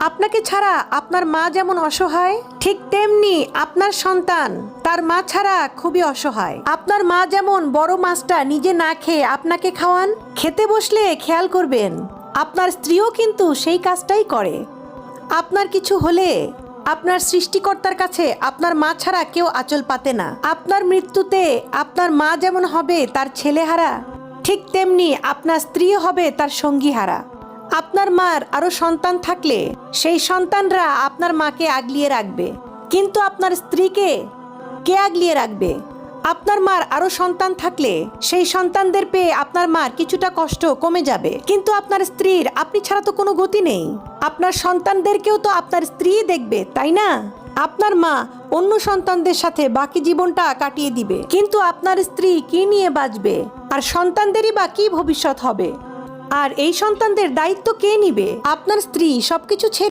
আপনাকে ছাড়া আপনার মা যেমন অসহায়, ঠিক তেমনি আপনার সন্তান তার মা ছাড়া খুবই অসহায়। আপনার মা যেমন বড় মাছটা নিজে না খেয়ে আপনাকে খাওয়ান, খেতে বসলে খেয়াল করবেন আপনার স্ত্রীও কিন্তু সেই কাজটাই করে। আপনার কিছু হলে আপনার সৃষ্টিকর্তার কাছে আপনার মা ছাড়া কেউ আঁচল পাতে না। আপনার মৃত্যুতে আপনার মা যেমন হবে তার ছেলেহারা, ঠিক তেমনি আপনার স্ত্রীও হবে তার সঙ্গীহারা। আপনার মার আরো সন্তান থাকলে সেই সন্তানরা আপনার মাকে আগলিয়ে রাখবে, কিন্তু আপনার স্ত্রীকে কে আগলিয়ে রাখবে? আপনার মার আরো সন্তান থাকলে সেই সন্তানদের পেয়ে আপনার মার কিছুটা কষ্ট কমে যাবে, কিন্তু আপনার স্ত্রীর আপনি ছাড়া তো কোনো গতি নেই। আপনার সন্তানদেরকেও তো আপনার স্ত্রী দেখবে, তাই না? আপনার মা অন্য সন্তানদের সাথে বাকি জীবনটা কাটিয়ে দিবে, কিন্তু আপনার স্ত্রী কি নিয়ে বাঁচবে? আর সন্তানদেরই বা কি ভবিষ্যৎ হবে? আর এই সন্তানদের দায়িত্ব কে নিবে? আপনার স্ত্রী সবকিছু ছেড়ে